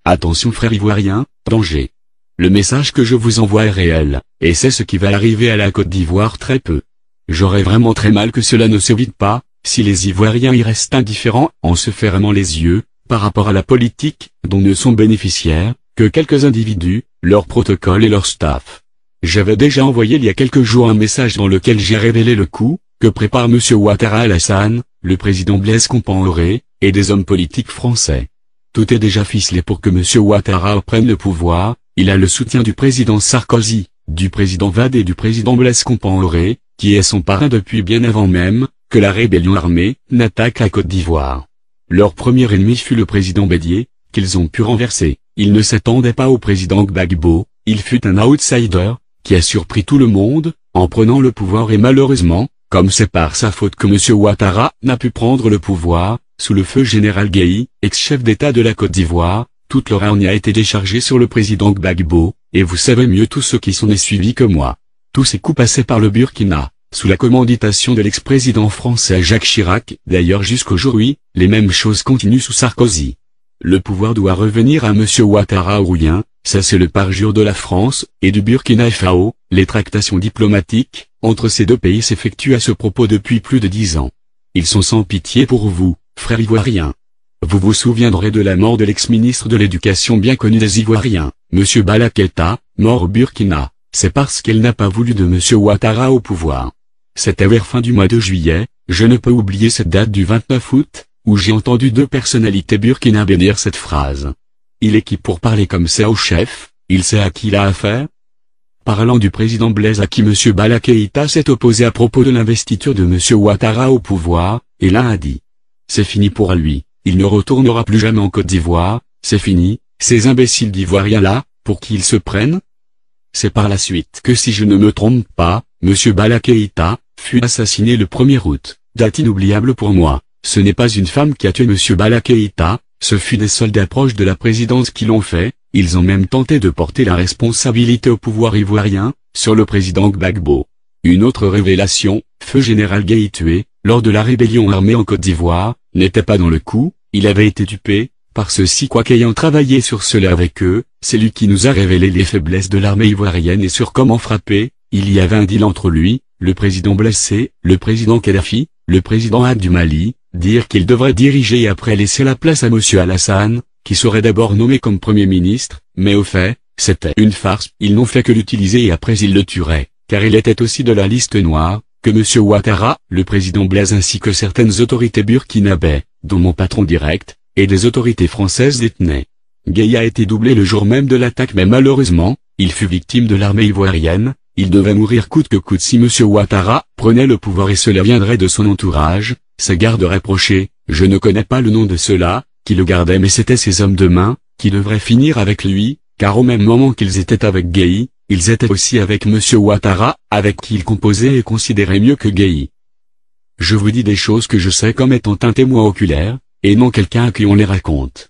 Attention frères ivoiriens, danger. Le message que je vous envoie est réel, et c'est ce qui va arriver à la Côte d'Ivoire très peu. J'aurais vraiment très mal que cela ne se vide pas, si les Ivoiriens y restent indifférents en se fermant les yeux, par rapport à la politique, dont ne sont bénéficiaires, que quelques individus, leur protocole et leur staff. J'avais déjà envoyé il y a quelques jours un message dans lequel j'ai révélé le coup, que prépare M. Ouattara Alassane, le président Blaise Compaoré, et des hommes politiques français. Tout est déjà ficelé pour que M. Ouattara prenne le pouvoir, il a le soutien du président Sarkozy, du président Wade et du président Blaise Compaoré, qui est son parrain depuis bien avant même, que la rébellion armée, n'attaque la Côte d'Ivoire. Leur premier ennemi fut le président Bédié, qu'ils ont pu renverser. Ils ne s'attendaient pas au président Gbagbo, il fut un outsider, qui a surpris tout le monde, en prenant le pouvoir et malheureusement, comme c'est par sa faute que M. Ouattara n'a pu prendre le pouvoir, sous le feu général Guèye, ex-chef d'État de la Côte d'Ivoire, toute leur hargne a été déchargée sur le président Gbagbo, et vous savez mieux tous ceux qui s'en est suivis que moi. Tous ces coups passaient par le Burkina, sous la commanditation de l'ex-président français Jacques Chirac. D'ailleurs jusqu'aujourd'hui, les mêmes choses continuent sous Sarkozy. Le pouvoir doit revenir à M. Ouattara ou rien, ça c'est le parjure de la France, et du Burkina Faso. Les tractations diplomatiques, entre ces deux pays s'effectuent à ce propos depuis plus de 10 ans. Ils sont sans pitié pour vous, frères ivoiriens. Vous vous souviendrez de la mort de l'ex-ministre de l'Éducation bien connu des Ivoiriens, M. Bala Keïta, mort au Burkina. C'est parce qu'elle n'a pas voulu de M. Ouattara au pouvoir. C'était vers fin du mois de juillet, je ne peux oublier cette date du 29 août, où j'ai entendu deux personnalités burkinabées dire cette phrase. Il est qui pour parler comme ça au chef, il sait à qui il a affaire? Parlant du président Blaise à qui M. Bala Keïta s'est opposé à propos de l'investiture de M. Ouattara au pouvoir, et l'un a dit. C'est fini pour lui, il ne retournera plus jamais en Côte d'Ivoire, c'est fini, ces imbéciles d'Ivoiriens là, pour qui ils se prennent? C'est par la suite que si je ne me trompe pas, M. Bala Keïta fut assassiné le 1er août, date inoubliable pour moi. Ce n'est pas une femme qui a tué M. Bala Keïta, ce fut des soldats proches de la présidence qui l'ont fait, ils ont même tenté de porter la responsabilité au pouvoir ivoirien, sur le président Gbagbo. Une autre révélation, feu général Guèye tué, lors de la rébellion armée en Côte d'Ivoire, n'était pas dans le coup, il avait été dupé, par ceux-ci quoiqu'ayant travaillé sur cela avec eux, c'est lui qui nous a révélé les faiblesses de l'armée ivoirienne et sur comment frapper. Il y avait un deal entre lui, le président blessé, le président Kadhafi, le président Had du Mali, dire qu'il devrait diriger et après laisser la place à M. Alassane, qui serait d'abord nommé comme Premier ministre, mais au fait, c'était une farce. Ils n'ont fait que l'utiliser et après ils le tueraient, car il était aussi de la liste noire, que M. Ouattara, le président Blaise ainsi que certaines autorités burkinabées, dont mon patron direct, et des autorités françaises détenaient. Guèye a été doublé le jour même de l'attaque mais malheureusement, il fut victime de l'armée ivoirienne, il devait mourir coûte que coûte si M. Ouattara prenait le pouvoir et cela viendrait de son entourage, ses gardes rapprochés, je ne connais pas le nom de ceux-là, qui le gardaient mais c'étaient ses hommes de main, qui devraient finir avec lui, car au même moment qu'ils étaient avec Guèye, ils étaient aussi avec M. Ouattara, avec qui ils composaient et considéraient mieux que Guèye. Je vous dis des choses que je sais comme étant un témoin oculaire, et non quelqu'un à qui on les raconte.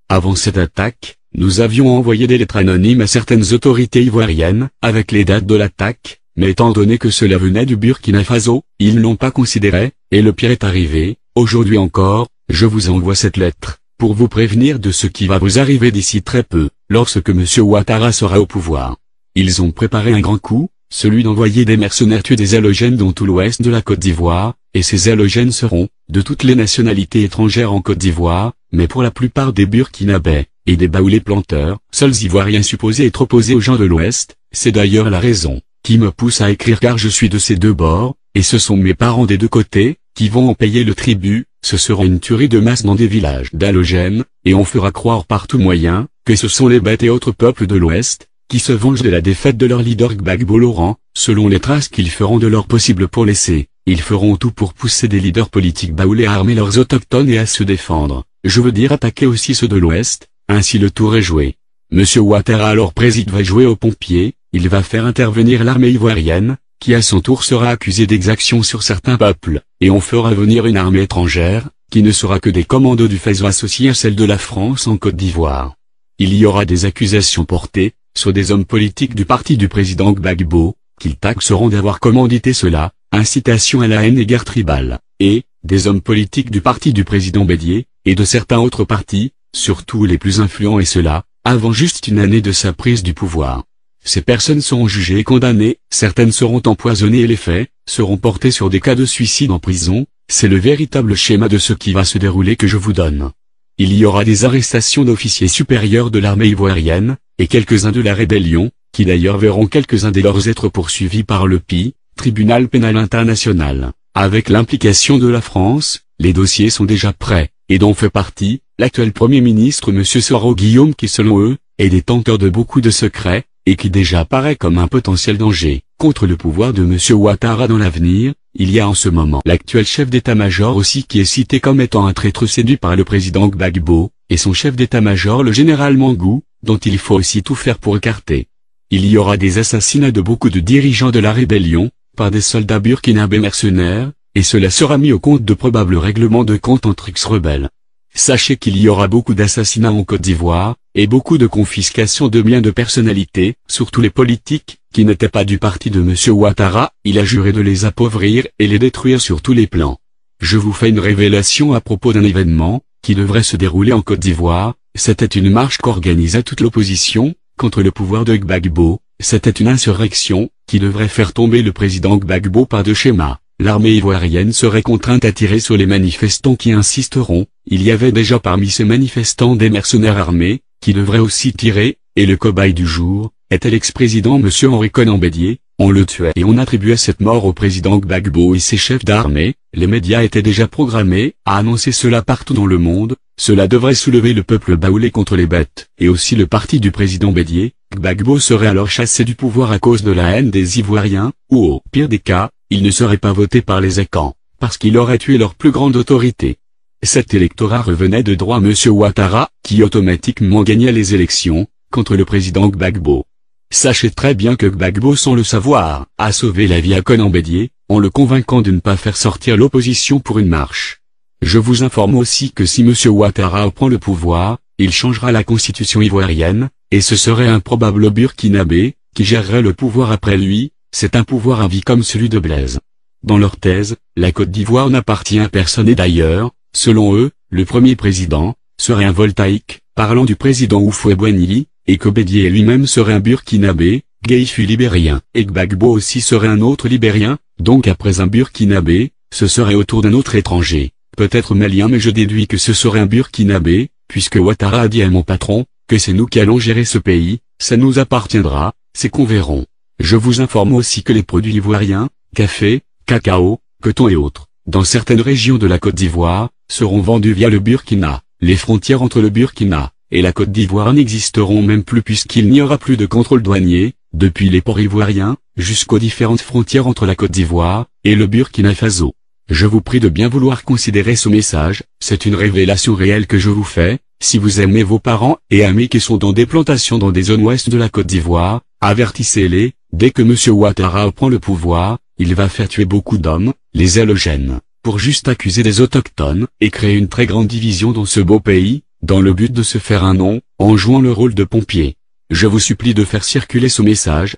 Avant cette attaque, nous avions envoyé des lettres anonymes à certaines autorités ivoiriennes, avec les dates de l'attaque, mais étant donné que cela venait du Burkina Faso, ils ne l'ont pas considéré, et le pire est arrivé, aujourd'hui encore, je vous envoie cette lettre, pour vous prévenir de ce qui va vous arriver d'ici très peu, lorsque M. Ouattara sera au pouvoir. Ils ont préparé un grand coup, celui d'envoyer des mercenaires tuer des halogènes dans tout l'ouest de la Côte d'Ivoire, et ces halogènes seront, de toutes les nationalités étrangères en Côte d'Ivoire, mais pour la plupart des Burkinabés, et des baoulés planteurs, seuls Ivoiriens supposés être opposés aux gens de l'Ouest, c'est d'ailleurs la raison, qui me pousse à écrire car je suis de ces deux bords, et ce sont mes parents des deux côtés, qui vont en payer le tribut, ce sera une tuerie de masse dans des villages d'halogènes, et on fera croire par tout moyen, que ce sont les bêtes et autres peuples de l'Ouest, qui se vengent de la défaite de leur leader Gbagbo Laurent, selon les traces qu'ils feront de leur possible pour laisser. Ils feront tout pour pousser des leaders politiques baoulés à armer leurs autochtones et à se défendre, je veux dire attaquer aussi ceux de l'Ouest, ainsi le tour est joué. M. Ouattara alors président va jouer aux pompiers, il va faire intervenir l'armée ivoirienne, qui à son tour sera accusée d'exactions sur certains peuples, et on fera venir une armée étrangère, qui ne sera que des commandos du Faso associés à celle de la France en Côte d'Ivoire. Il y aura des accusations portées, sur des hommes politiques du parti du président Gbagbo, qu'ils taxeront d'avoir commandité cela, incitation à la haine et guerre tribale, et, des hommes politiques du parti du président Bédié, et de certains autres partis, surtout les plus influents et cela, avant juste une année de sa prise du pouvoir. Ces personnes seront jugées et condamnées, certaines seront empoisonnées et les faits seront portés sur des cas de suicide en prison. C'est le véritable schéma de ce qui va se dérouler que je vous donne. Il y aura des arrestations d'officiers supérieurs de l'armée ivoirienne, et quelques-uns de la rébellion, qui d'ailleurs verront quelques-uns des leurs être poursuivis par le PI, Tribunal pénal international. Avec l'implication de la France, les dossiers sont déjà prêts, et dont fait partie l'actuel Premier ministre M. Soro Guillaume qui selon eux, est détenteur de beaucoup de secrets, et qui déjà apparaît comme un potentiel danger contre le pouvoir de M. Ouattara dans l'avenir. Il y a en ce moment l'actuel chef d'état-major aussi qui est cité comme étant un traître séduit par le président Gbagbo, et son chef d'état-major le général Mangou, dont il faut aussi tout faire pour écarter. Il y aura des assassinats de beaucoup de dirigeants de la rébellion, par des soldats burkinabés mercenaires, et cela sera mis au compte de probables règlements de compte entre ex-rebelles. Sachez qu'il y aura beaucoup d'assassinats en Côte d'Ivoire, et beaucoup de confiscation de biens de personnalités, surtout les politiques, qui n'étaient pas du parti de M. Ouattara. Il a juré de les appauvrir et les détruire sur tous les plans. Je vous fais une révélation à propos d'un événement, qui devrait se dérouler en Côte d'Ivoire. C'était une marche qu'organisait toute l'opposition, contre le pouvoir de Gbagbo. C'était une insurrection, qui devrait faire tomber le président Gbagbo par deux schémas. L'armée ivoirienne serait contrainte à tirer sur les manifestants qui insisteront. Il y avait déjà parmi ces manifestants des mercenaires armés, qui devraient aussi tirer, et le cobaye du jour, était l'ex-président M. Henri Konan Bédié. On le tuait et on attribuait cette mort au président Gbagbo et ses chefs d'armée. Les médias étaient déjà programmés à annoncer cela partout dans le monde. Cela devrait soulever le peuple baoulé contre les bêtes, et aussi le parti du président Bédié. Gbagbo serait alors chassé du pouvoir à cause de la haine des Ivoiriens, ou au pire des cas, il ne serait pas voté par les Écans, parce qu'il aurait tué leur plus grande autorité. Cet électorat revenait de droit à M. Ouattara, qui automatiquement gagnait les élections, contre le président Gbagbo. Sachez très bien que Gbagbo, sans le savoir, a sauvé la vie à Konan Bédié, en le convainquant de ne pas faire sortir l'opposition pour une marche. Je vous informe aussi que si M. Ouattara prend le pouvoir, il changera la constitution ivoirienne, et ce serait un probable burkinabé, qui gérerait le pouvoir après lui. C'est un pouvoir à vie comme celui de Blaise. Dans leur thèse, la Côte d'Ivoire n'appartient à personne et d'ailleurs, selon eux, le premier président serait un voltaïque, parlant du président Houphouët-Boigny, et que Bédié lui-même serait un burkinabé, Gueye libérien, et Gbagbo aussi serait un autre libérien. Donc après un burkinabé, ce serait au tour d'un autre étranger, peut-être malien, mais je déduis que ce serait un burkinabé, puisque Ouattara a dit à mon patron, que c'est nous qui allons gérer ce pays, ça nous appartiendra, c'est qu'on verront. Je vous informe aussi que les produits ivoiriens, café, cacao, coton et autres, dans certaines régions de la Côte d'Ivoire, seront vendus via le Burkina. Les frontières entre le Burkina et la Côte d'Ivoire n'existeront même plus puisqu'il n'y aura plus de contrôle douanier, depuis les ports ivoiriens, jusqu'aux différentes frontières entre la Côte d'Ivoire et le Burkina Faso. Je vous prie de bien vouloir considérer ce message, c'est une révélation réelle que je vous fais. Si vous aimez vos parents et amis qui sont dans des plantations dans des zones ouest de la Côte d'Ivoire, avertissez-les. Dès que M. Ouattara prend le pouvoir, il va faire tuer beaucoup d'hommes, les halogènes, pour juste accuser des autochtones, et créer une très grande division dans ce beau pays, dans le but de se faire un nom, en jouant le rôle de pompier. Je vous supplie de faire circuler ce message.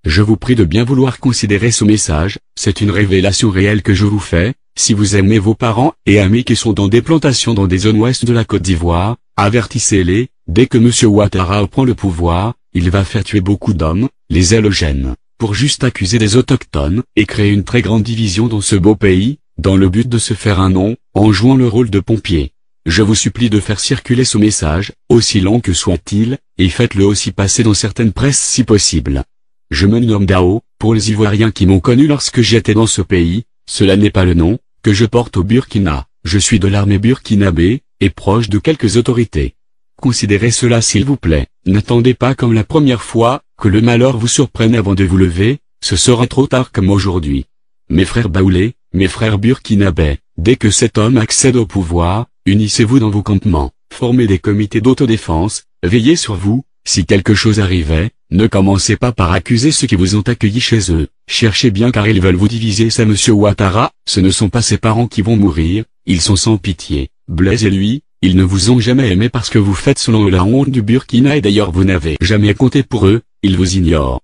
Je vous prie de bien vouloir considérer ce message, c'est une révélation réelle que je vous fais. Si vous aimez vos parents et amis qui sont dans des plantations dans des zones ouest de la Côte d'Ivoire, avertissez-les. Dès que M. Ouattara prend le pouvoir, il va faire tuer beaucoup d'hommes, les halogènes, pour juste accuser des autochtones, et créer une très grande division dans ce beau pays, dans le but de se faire un nom, en jouant le rôle de pompier. Je vous supplie de faire circuler ce message, aussi long que soit-il, et faites-le aussi passer dans certaines presses si possible. Je me nomme Dao, pour les Ivoiriens qui m'ont connu lorsque j'étais dans ce pays, cela n'est pas le nom que je porte au Burkina. Je suis de l'armée burkinabé, et proche de quelques autorités. Considérez cela s'il vous plaît. N'attendez pas comme la première fois, que le malheur vous surprenne avant de vous lever, ce sera trop tard comme aujourd'hui. Mes frères baoulés, mes frères burkinabés, dès que cet homme accède au pouvoir, unissez-vous dans vos campements, formez des comités d'autodéfense, veillez sur vous. Si quelque chose arrivait, ne commencez pas par accuser ceux qui vous ont accueillis chez eux. Cherchez bien car ils veulent vous diviser. C'est M. Ouattara, ce ne sont pas ses parents qui vont mourir, ils sont sans pitié. Blaise et lui, ils ne vous ont jamais aimé parce que vous faites selon eux la honte du Burkina et d'ailleurs vous n'avez jamais compté pour eux, ils vous ignorent.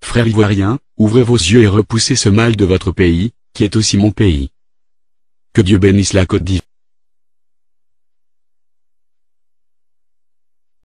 Frères ivoiriens, ouvrez vos yeux et repoussez ce mal de votre pays, qui est aussi mon pays. Que Dieu bénisse la Côte d'Ivoire.